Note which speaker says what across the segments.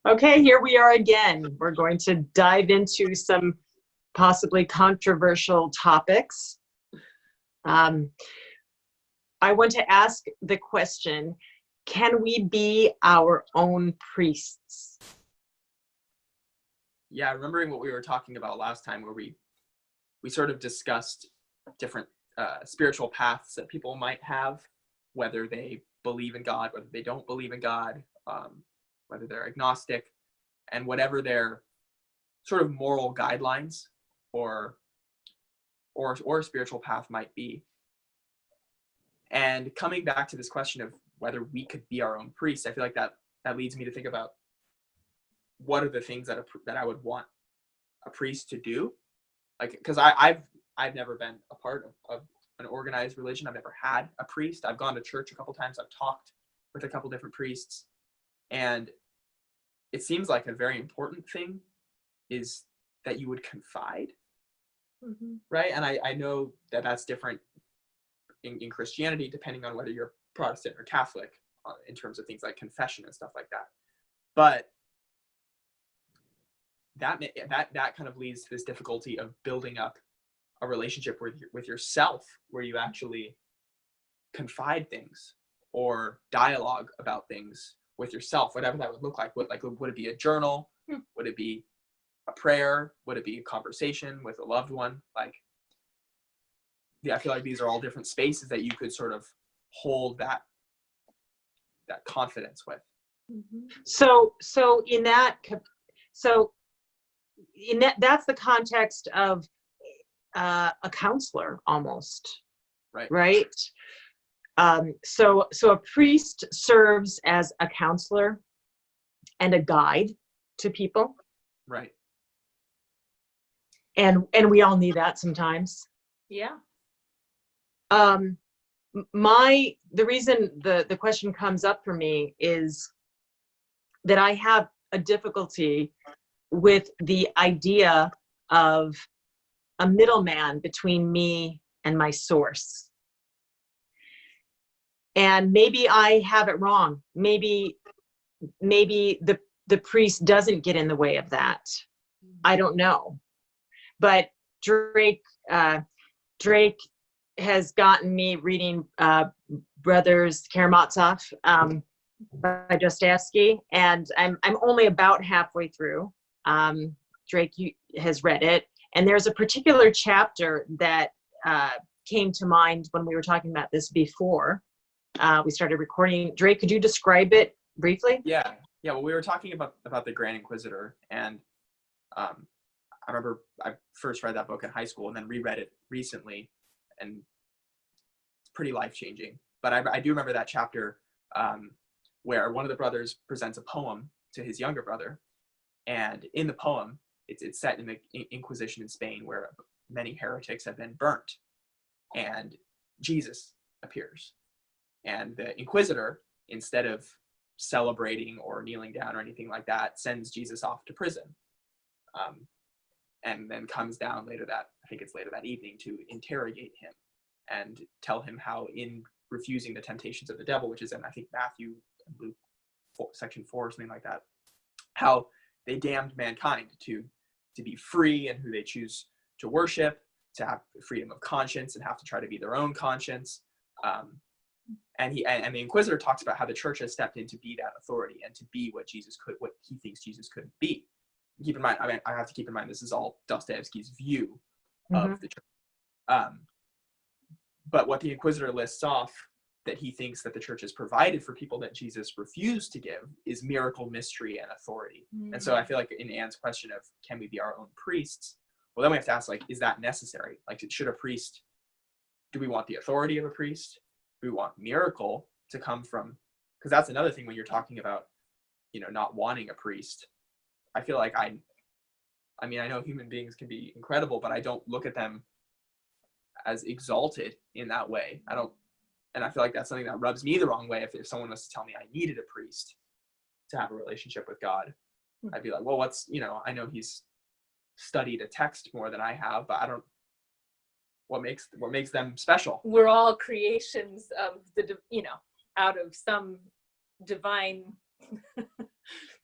Speaker 1: Okay, here we are again. We're going to dive into some possibly controversial topics. I want to ask the question, can we be our own priests?
Speaker 2: Yeah, remembering what we were talking about last time, where we sort of discussed different spiritual paths that people might have, whether they believe in God, whether they don't believe in God, whether they're agnostic, and whatever their sort of moral guidelines or spiritual path might be. And coming back to this question of whether we could be our own priest, I feel like that leads me to think about what are the things that I would want a priest to do. Like, because I've never been a part of an organized religion. I've never had a priest. I've gone to church a couple times. I've talked with a couple different priests, and it seems like a very important thing is that you would confide, right? And I know that that's different in Christianity, depending on whether you're Protestant or Catholic, in terms of things like confession and stuff like that. But that kind of leads to this difficulty of building up a relationship with yourself, where you actually confide things or dialogue about things with yourself, whatever that would look like. Would it be a journal? Would it be a prayer? Would it be a conversation with a loved one? Like, yeah, I feel like these are all different spaces that you could sort of hold that confidence with.
Speaker 1: So that's the context of a counselor almost, right? So a priest serves as a counselor and a guide to people,
Speaker 2: right?
Speaker 1: And we all need that sometimes.
Speaker 3: Yeah.
Speaker 1: The reason the question comes up for me is that I have a difficulty with the idea of a middleman between me and my source. And maybe I have it wrong. Maybe the priest doesn't get in the way of that. I don't know. But Drake has gotten me reading Brothers Karamazov by Dostoevsky, and I'm only about halfway through. Drake has read it, and there's a particular chapter that came to mind when we were talking about this before we started recording. Drake, could you describe it briefly?
Speaker 2: Yeah. Well, we were talking about the Grand Inquisitor, and I remember I first read that book in high school and then reread it recently, and it's pretty life-changing. But I do remember that chapter where one of the brothers presents a poem to his younger brother, and in the poem, it's set in the Inquisition in Spain, where many heretics have been burnt, and Jesus appears. And the Inquisitor, instead of celebrating or kneeling down or anything like that, sends Jesus off to prison. And then comes down later that evening to interrogate him and tell him how, in refusing the temptations of the devil, which is in, I think, Matthew and Luke section 4 or something like that, how they damned mankind to be free and who they choose to worship, to have freedom of conscience and have to try to be their own conscience. And the Inquisitor talks about how the church has stepped in to be that authority and to be what he thinks Jesus couldn't be. Keep in mind, I have to keep in mind, this is all Dostoevsky's view of the church. But what the Inquisitor lists off that he thinks that the church has provided for people that Jesus refused to give is miracle, mystery, and authority. And so I feel like in Anne's question of, can we be our own priests? Well, then we have to ask, like, is that necessary? Like, do we want the authority of a priest? Do we want miracle to come from, because that's another thing when you're talking about, not wanting a priest. I feel like I know human beings can be incredible, but I don't look at them as exalted in that way. And I feel like that's something that rubs me the wrong way. If someone was to tell me I needed a priest to have a relationship with God, I'd be like, well, I know he's studied a text more than I have, but I don't, what makes them special?
Speaker 3: We're all creations of out of some divine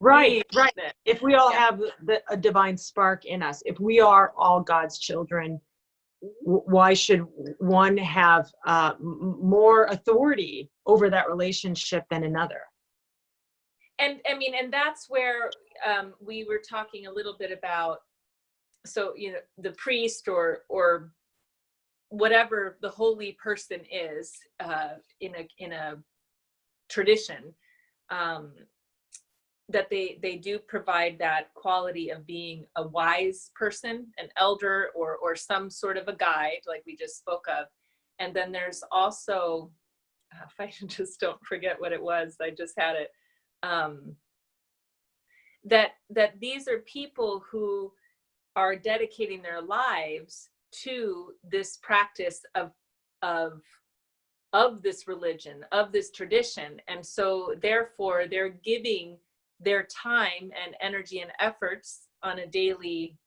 Speaker 1: Right, right.
Speaker 3: It.
Speaker 1: If we all
Speaker 3: Yeah.
Speaker 1: have a divine spark in us, if we are all God's children, why should one have more authority over that relationship than another?
Speaker 3: And I mean, and that's where we were talking a little bit about, so, you know, the priest or whatever the holy person is in a tradition, that they do provide that quality of being a wise person, an elder, or some sort of a guide, like we just spoke of. And then there's also, if I just don't forget what it was, I just had it, that these are people who are dedicating their lives to this practice of this religion, of this tradition. And so therefore they're giving their time and energy and efforts in a daily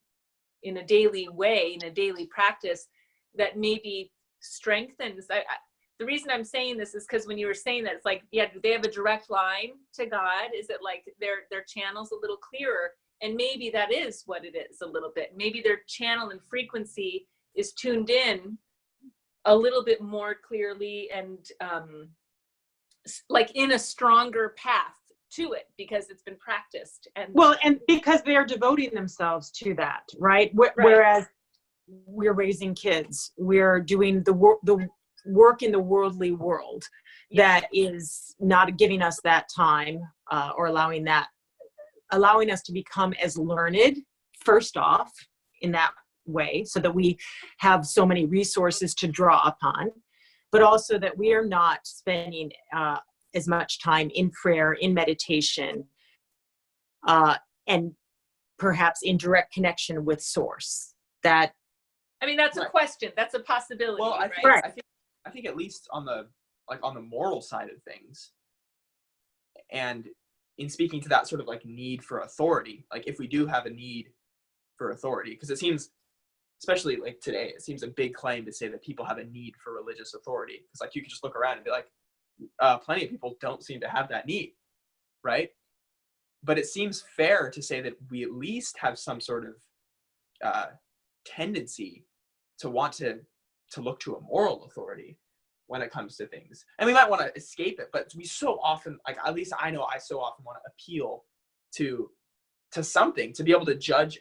Speaker 3: way, in a daily practice that maybe strengthens. The reason I'm saying this is because when you were saying that, it's like, yeah, do they have a direct line to God? Is it like their channel's a little clearer? And maybe that is what it is a little bit. Maybe their channel and frequency is tuned in a little bit more clearly and like in a stronger path to it because it's been practiced. And
Speaker 1: well, and because they are devoting themselves to that, right? Whereas we're raising kids, we're doing the work in the worldly world that is not giving us that time or allowing us to become as learned first off in that way, so that we have so many resources to draw upon, but also that we are not spending as much time in prayer, in meditation, and perhaps in direct connection with source. That,
Speaker 3: I mean, that's a question, that's a possibility.
Speaker 2: Well, I think at least on the moral side of things, and in speaking to that sort of like need for authority, like if we do have a need for authority, because it seems, especially like today, it seems a big claim to say that people have a need for religious authority. Because like you can just look around and be like, plenty of people don't seem to have that need, right? But it seems fair to say that we at least have some sort of tendency to want to look to a moral authority when it comes to things. And we might want to escape it, but we so often, like at least I know I so often want to appeal to something, to be able to judge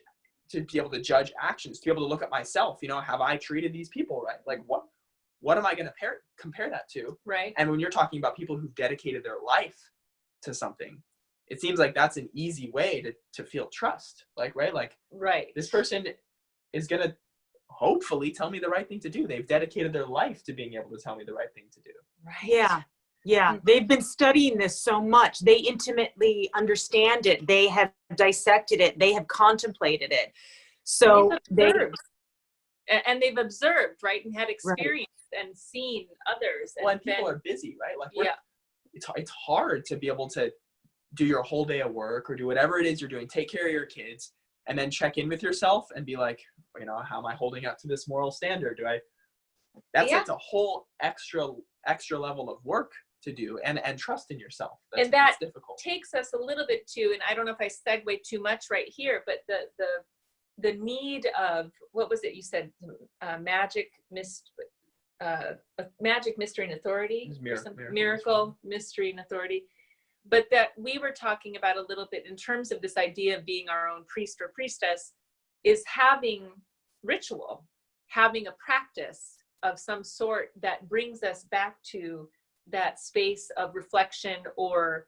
Speaker 2: actions, to be able to look at myself, you know, have I treated these people right? Like what am I going to compare that to?
Speaker 3: Right.
Speaker 2: And when you're talking about people who've dedicated their life to something, it seems like that's an easy way to feel trust. Like, right? Like,
Speaker 3: right.
Speaker 2: This person is going to hopefully tell me the right thing to do. They've dedicated their life to being able to tell me the right thing to do.
Speaker 3: Right.
Speaker 1: Yeah. They've been studying this so much. They intimately understand it. They have dissected it. They have contemplated it. So they've
Speaker 3: observed, right? And had experience and seen others.
Speaker 2: And people are busy, right? Like, it's hard to be able to do your whole day of work or do whatever it is you're doing, take care of your kids, and then check in with yourself and be like, you know, how am I holding up to this moral standard? That's a whole extra level of work to do, and trust in yourself. That's difficult.
Speaker 3: Takes us a little bit to, and I don't know if I segue too much right here, but the need of, what was it you said, magic, mystery, and authority, miracle, mystery, and authority. But that we were talking about a little bit in terms of this idea of being our own priest or priestess, is having ritual, having a practice of some sort that brings us back to that space of reflection or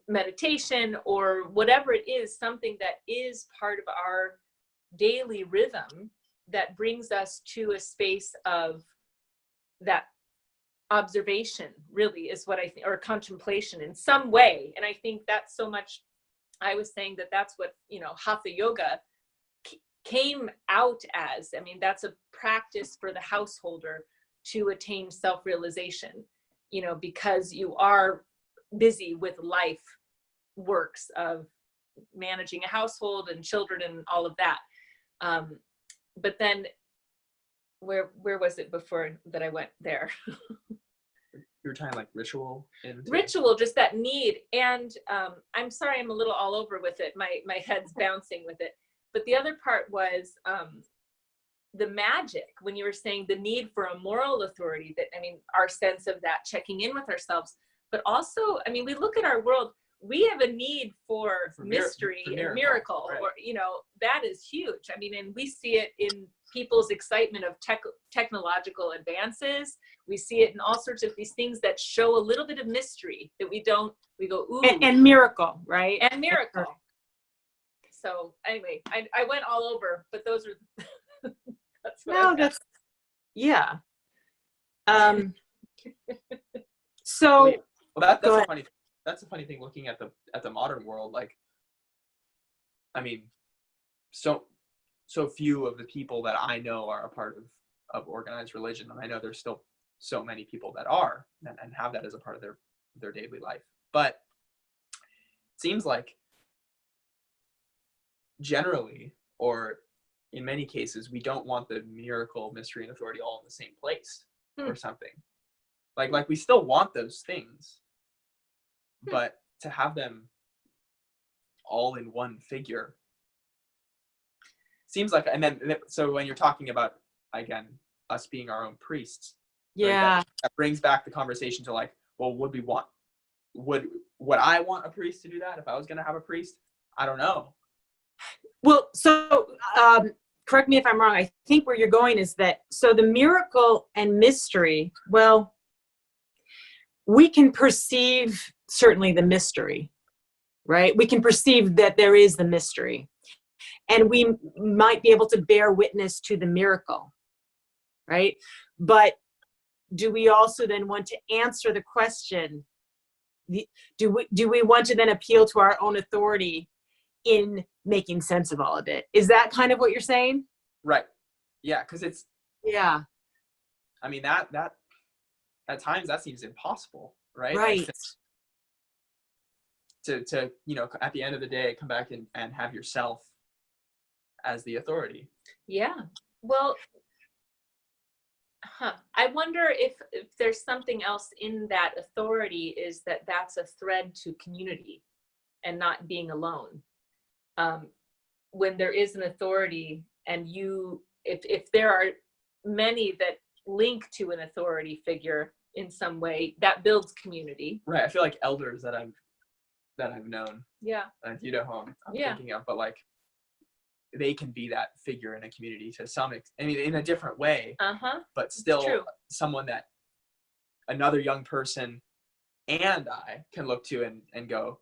Speaker 3: meditation or whatever it is, something that is part of our daily rhythm that brings us to a space of that observation, really is what I think, or contemplation in some way. And I think that's so much, I was saying that's what, you know, Hatha yoga came out as. I mean, that's a practice for the householder to attain self-realization, you know, because you are busy with life works of managing a household and children and all of that. But then where was it before that I went there?
Speaker 2: You were trying like ritual into
Speaker 3: ritual, just that need. And I'm sorry, I'm a little all over with it. My head's bouncing with it. But the other part was the magic, when you were saying the need for a moral authority, that, I mean, our sense of that, checking in with ourselves, but also, I mean, we look at our world, we have a need for mystery and miracle,
Speaker 2: right.
Speaker 3: or, you know, that is huge. I mean, and we see it in people's excitement of technological advances. We see it in all sorts of these things that show a little bit of mystery that we go, ooh.
Speaker 1: And miracle, right?
Speaker 3: And miracle. So anyway, I went all over, but those are, that's what
Speaker 1: No, that's, yeah. So,
Speaker 2: well, that's a funny thing looking at the modern world. Like, I mean, so few of the people that I know are a part of organized religion, and I know there's still so many people that are and have that as a part of their daily life. But it seems like generally, or in many cases, we don't want the miracle, mystery, and authority all in the same place or something. Like we still want those things, but to have them all in one figure seems like, and then, so when you're talking about, again, us being our own priests,
Speaker 1: yeah,
Speaker 2: right, that brings back the conversation to like, well, would I want a priest to do that if I was going to have a priest? I don't know.
Speaker 1: well, so correct me if I'm wrong. I think where you're going is that, so the miracle and mystery, well, we can perceive certainly the mystery, right? We can perceive that there is the mystery, and we might be able to bear witness to the miracle, right? But do we also then want to answer the question, do we want to then appeal to our own authority in making sense of all of it? Is that kind of what you're saying?
Speaker 2: Right. Yeah, because it's,
Speaker 1: yeah,
Speaker 2: I mean, that at times that seems impossible, right?
Speaker 1: right.
Speaker 2: Like to you know, at the end of the day, come back and have yourself as the authority.
Speaker 3: Yeah. Well, I wonder if there's something else in that authority, is that's a thread to community and not being alone. When there is an authority, and if there are many that link to an authority figure in some way, that builds community.
Speaker 2: Right. I feel like elders that I've known.
Speaker 3: Yeah.
Speaker 2: At Home, I'm
Speaker 3: Yeah.
Speaker 2: thinking of, but like, they can be that figure in a community to some I mean, in a different way, but still someone that another young person and I can look to and go,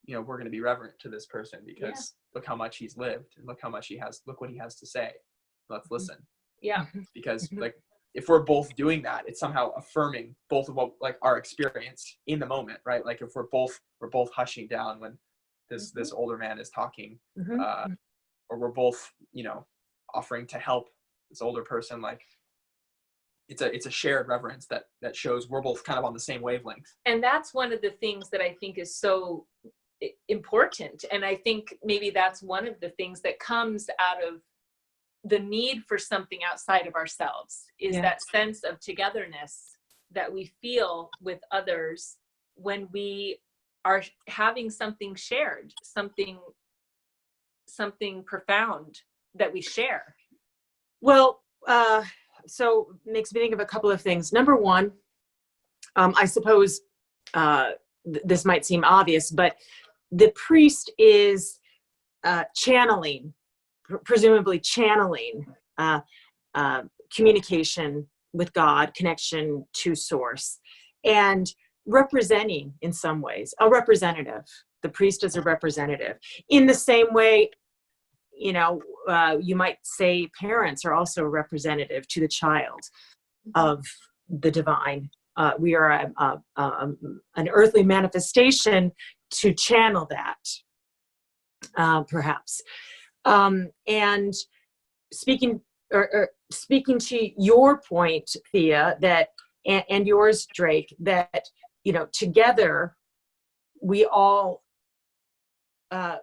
Speaker 2: you know, we're going to be reverent to this person because look how much he's lived, and look what he has to say. Let's listen.
Speaker 3: Yeah.
Speaker 2: Because like, if we're both doing that, it's somehow affirming both of what, like, our experience in the moment, right? Like if we're both hushing down when this older man is talking, or we're both, you know, offering to help this older person, like it's a shared reverence that shows we're both kind of on the same wavelength.
Speaker 3: And that's one of the things that I think is so important. And I think maybe that's one of the things that comes out of the need for something outside of ourselves, is that sense of togetherness that we feel with others when we are having something shared, something profound that we share.
Speaker 1: Well, so makes me think of a couple of things. Number one, I suppose this might seem obvious, but the priest is presumably channeling communication with God, connection to source, and representing in some ways, a representative. The priest is a representative. In the same way, you know, you might say parents are also a representative to the child of the divine. We are an earthly manifestation to channel that, perhaps. And speaking to your point, Thea, that and yours, Drake, that, you know, together we all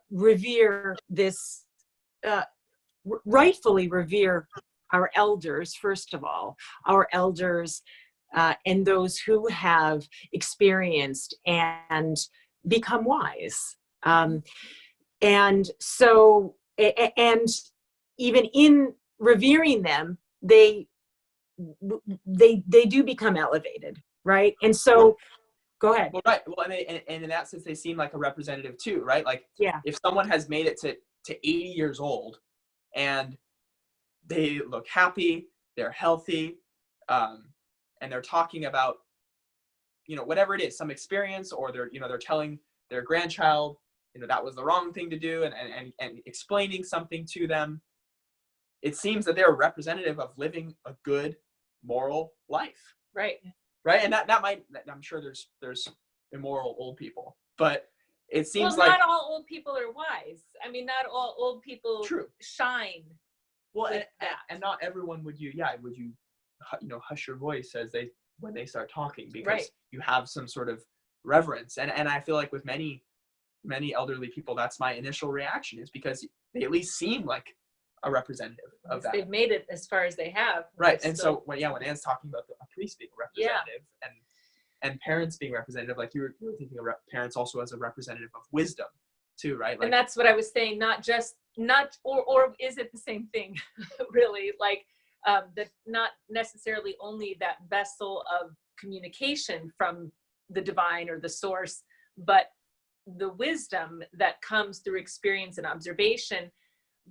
Speaker 1: revere this, rightfully revere our elders. First of all, our elders and those who have experienced and become wise. And so, and even in revering them, they do become elevated, right? And so, go ahead.
Speaker 2: Well, right. Well, and in that sense, they seem like a representative too, right? Like,
Speaker 1: Yeah.
Speaker 2: if someone has made it to 80 years old and they look happy, they're healthy, and they're talking about, whatever it is, some experience, or they're telling their grandchild, that was the wrong thing to do, and explaining something to them. It seems that they're a representative of living a good moral life.
Speaker 3: Right.
Speaker 2: Right. And that might, I'm sure there's immoral old people, but it seems
Speaker 3: well,
Speaker 2: like
Speaker 3: not all old people are wise. I mean, not all old people
Speaker 2: true.
Speaker 3: shine.
Speaker 2: Well,
Speaker 3: with that.
Speaker 2: and not everyone would you hush your voice when they start talking, because
Speaker 3: Right.
Speaker 2: you have some sort of reverence. And I feel like with many elderly people, that's my initial reaction, is because they at least seem like a representative of that.
Speaker 3: They've made it as far as they have.
Speaker 2: Right. And so when Anne's talking about a priest being a representative,
Speaker 3: Yeah.
Speaker 2: and parents being representative, like you were thinking of parents also as a representative of wisdom too, right? Like,
Speaker 3: and that's what I was saying, or is it the same thing? Really, like that, not necessarily only that vessel of communication from the divine or the source, but the wisdom that comes through experience and observation.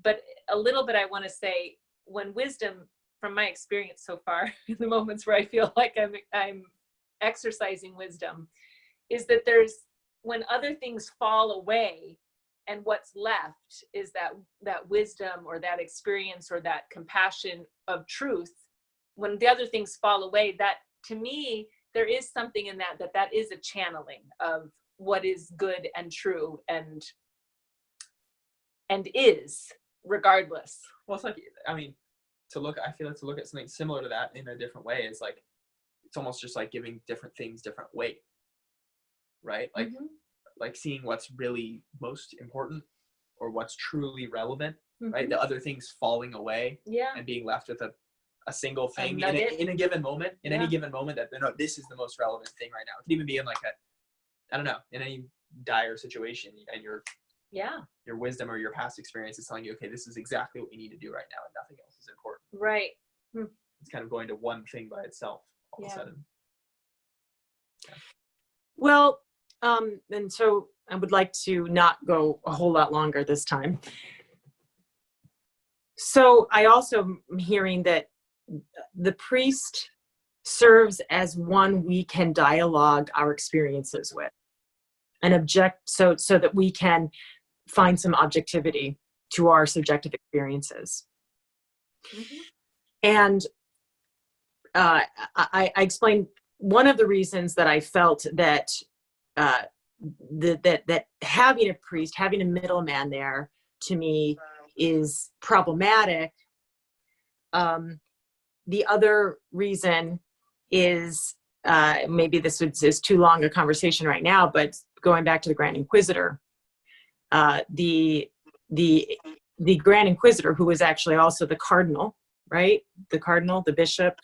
Speaker 3: But a little bit, I want to say, when wisdom, from my experience so far, in the moments where I feel like I'm exercising wisdom, is that when other things fall away, and what's left is that wisdom or that experience or that compassion of truth. When the other things fall away, that, to me, there is something in that is a channeling of what is good and true and is, regardless.
Speaker 2: well, it's like, I mean, I feel like to look at something similar to that in a different way is like, it's almost just like giving different things different weight, right? Like, like seeing what's really most important or what's truly relevant, right? The other things falling away, and being left with a single thing in a given moment, in any given moment, that, no, this is the most relevant thing right now. It could even be in like I don't know, in any dire situation, and your wisdom or your past experience is telling you, okay, this is exactly what we need to do right now, and nothing else is important.
Speaker 3: Right.
Speaker 2: It's kind of going to one thing by itself all of a sudden. Yeah.
Speaker 1: Well, and so I would like to not go a whole lot longer this time. So I also am hearing that the priest serves as one we can dialogue our experiences with and so that we can find some objectivity to our subjective experiences. And I explained one of the reasons that I felt that that having a priest, having a middleman there, to me, is problematic. The other reason is, maybe this is too long a conversation right now, but going back to the Grand Inquisitor, the Grand Inquisitor, who was actually also the cardinal, right? The cardinal, the bishop.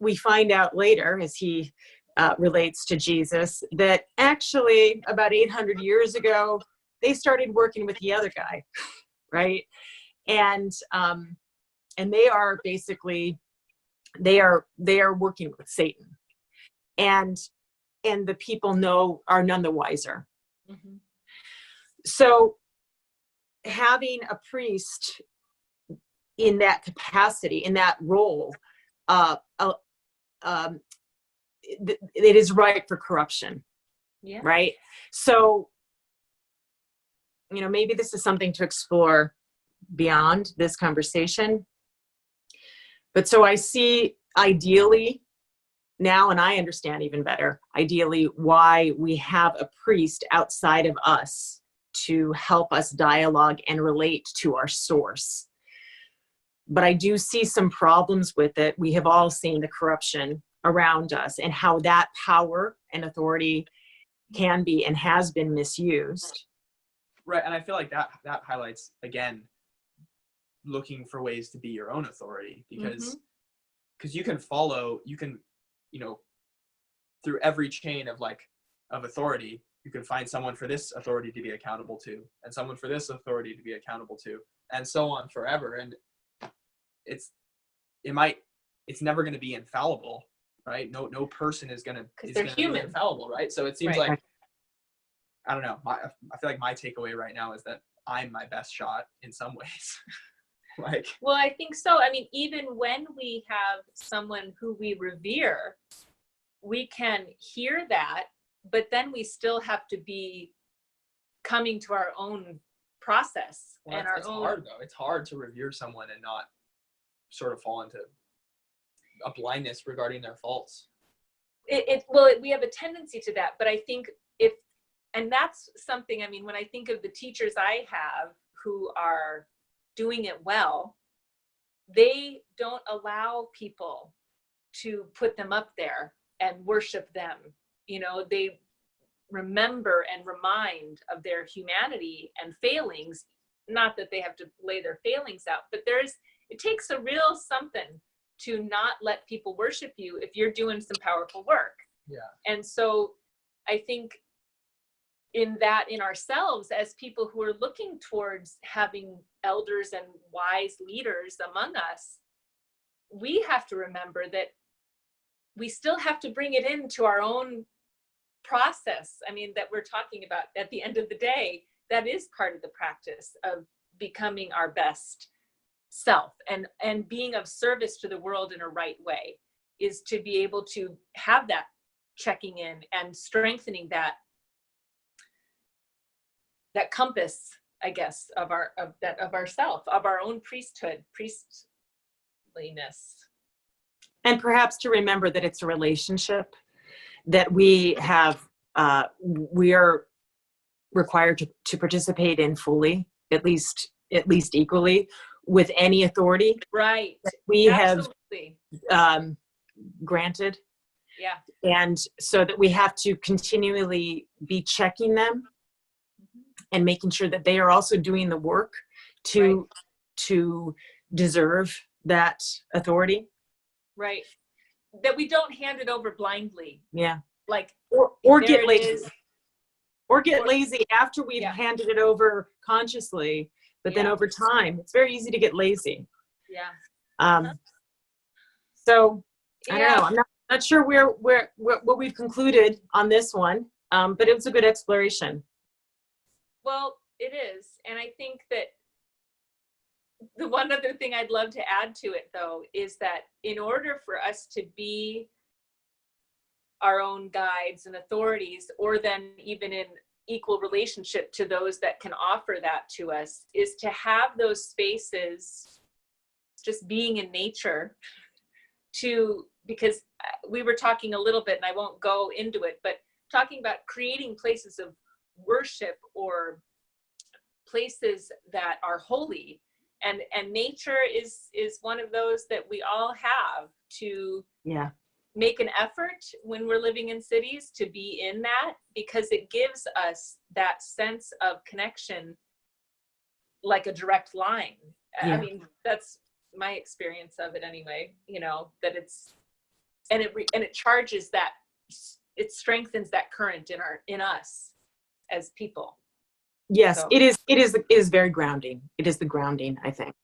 Speaker 1: We find out later, as he relates to Jesus, that actually about 800 years ago, they started working with the other guy, right? And they are basically, they are working with Satan, and the people are none the wiser. So having a priest in that capacity, in that role, it is ripe for corruption. Right? So, maybe this is something to explore beyond this conversation. But so I see, ideally now, and I understand even better, ideally, why we have a priest outside of us to help us dialogue and relate to our source. But I do see some problems with it. We have all seen the corruption around us and how that power and authority can be and has been misused.
Speaker 2: Right, and I feel like that highlights, again, looking for ways to be your own authority, because because you can follow, through every chain of authority, you can find someone for this authority to be accountable to, and someone for this authority to be accountable to, and so on forever. And it's never going to be infallible, right? No person is going to be infallible, right? So it seems like, I don't know. I feel like my takeaway right now is that I'm my best shot in some ways.
Speaker 3: Well, I think so. I mean, even when we have someone who we revere, we can hear that, but then we still have to be coming to our own process.
Speaker 2: Well,
Speaker 3: and
Speaker 2: it's hard though. It's hard to revere someone and not sort of fall into a blindness regarding their faults.
Speaker 3: We have a tendency to that, but I think and that's something, I mean, when I think of the teachers I have who are doing it well, they don't allow people to put them up there and worship them. They remember and remind of their humanity and failings. Not that they have to lay their failings out, but it takes a real something to not let people worship you if you're doing some powerful work.
Speaker 2: Yeah.
Speaker 3: And so I think in ourselves as people who are looking towards having elders and wise leaders among us, we have to remember that we still have to bring it into our own process. I mean, that we're talking about at the end of the day, that is part of the practice of becoming our best self and being of service to the world in a right way, is to be able to have that checking in and strengthening that compass, I guess, of ourself, of our own priestliness.
Speaker 1: And perhaps to remember that it's a relationship that we have, we are required to participate in fully, at least equally, with any authority.
Speaker 3: Right.
Speaker 1: We
Speaker 3: Absolutely.
Speaker 1: have granted.
Speaker 3: Yeah.
Speaker 1: And so that we have to continually be checking them and making sure that they are also doing the work to deserve that authority.
Speaker 3: Right. That we don't hand it over blindly.
Speaker 1: Yeah.
Speaker 3: Or
Speaker 1: get lazy. Or get lazy after we've handed it over consciously, but then over time, it's very easy to get lazy.
Speaker 3: Yeah.
Speaker 1: So I don't know. I'm not sure what we've concluded on this one, but it was a good exploration.
Speaker 3: Well, it is. And I think that the one other thing I'd love to add to it, though, is that in order for us to be our own guides and authorities, or then even in equal relationship to those that can offer that to us, is to have those spaces, just being in nature, because we were talking a little bit, and I won't go into it, but talking about creating places of worship or places that are holy, and nature is one of those that we all have to make an effort when we're living in cities to be in that, because it gives us that sense of connection like a direct line. I mean, that's my experience of it anyway, that it charges that, it strengthens that current in us as people.
Speaker 1: Yes, so. It is very grounding. It is the grounding, I think.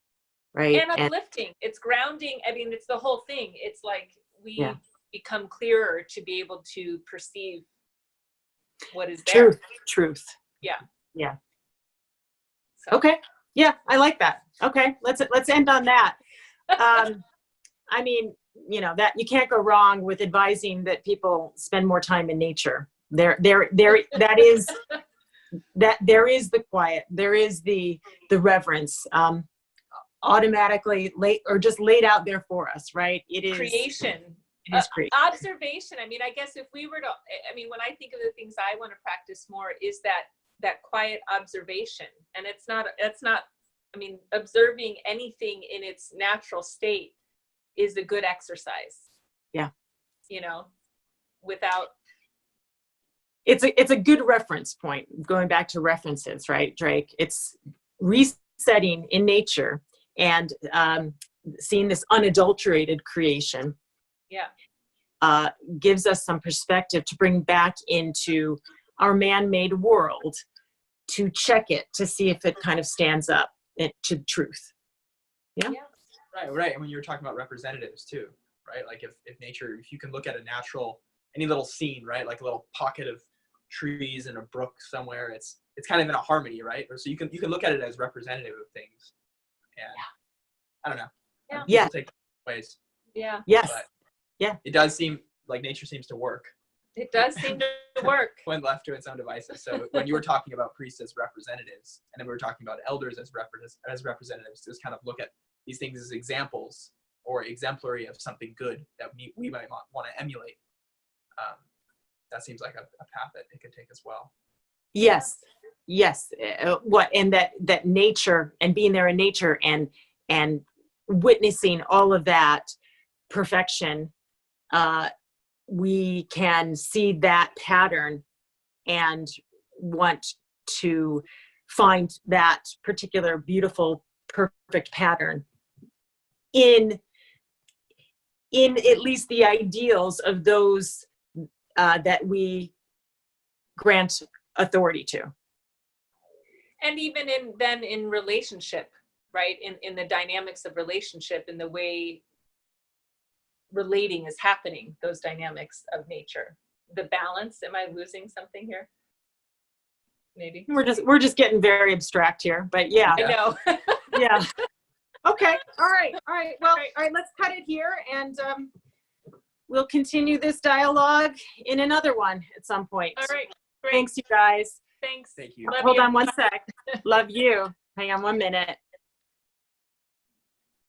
Speaker 1: Right.
Speaker 3: And uplifting. It's grounding. I mean, it's the whole thing. It's like we become clearer to be able to perceive what is there.
Speaker 1: Truth.
Speaker 3: Yeah.
Speaker 1: Yeah. So. Okay. Yeah, I like that. Okay. Let's end on that. I mean, that you can't go wrong with advising that people spend more time in nature. There is the quiet, there is the reverence, automatically laid out there for us, right? It is
Speaker 3: creation.
Speaker 1: It is creation.
Speaker 3: Observation. I mean, I guess if we were to, when I think of the things I want to practice more, is that quiet observation. And it's not, observing anything in its natural state is a good exercise.
Speaker 1: Yeah.
Speaker 3: Without.
Speaker 1: It's a good reference point, going back to references, right, Drake? It's resetting in nature and seeing this unadulterated creation, gives us some perspective to bring back into our man-made world, to check it, to see if it kind of stands up to truth. Yeah.
Speaker 2: Right. And when you were talking about representatives too, right? Like if nature, if you can look at a natural, any little scene, right? Like a little pocket of trees in a brook somewhere, it's kind of in a harmony, right? Or so you can look at it as representative of things. And I don't know.
Speaker 1: Yeah.
Speaker 2: People take ways.
Speaker 3: Yeah.
Speaker 1: Yes.
Speaker 2: But
Speaker 1: yeah.
Speaker 2: It does seem like nature seems to work.
Speaker 3: It does seem to work.
Speaker 2: When left to its own devices. So when you were talking about priests as representatives, and then we were talking about elders as representatives, just kind of look at these things as examples or exemplary of something good that we might want to emulate. That seems like a path that it could take as well.
Speaker 1: Yes. And that nature, and being there in nature and witnessing all of that perfection, we can see that pattern and want to find that particular beautiful, perfect pattern in at least the ideals of those that we grant authority to.
Speaker 3: And even in relationship, right? In the dynamics of relationship, in the way relating is happening, those dynamics of nature, the balance. Am I losing something here? Maybe
Speaker 1: We're just getting very abstract here, but yeah.
Speaker 3: I know.
Speaker 1: Yeah. Okay. All right. Well, all right. Let's cut it here, and we'll continue this dialogue in another one at some point.
Speaker 3: All right. Great.
Speaker 1: Thanks, you guys.
Speaker 3: Thanks.
Speaker 2: Thank you.
Speaker 3: Love
Speaker 1: Hold
Speaker 3: you.
Speaker 1: on one sec. Love you. Hang on 1 minute.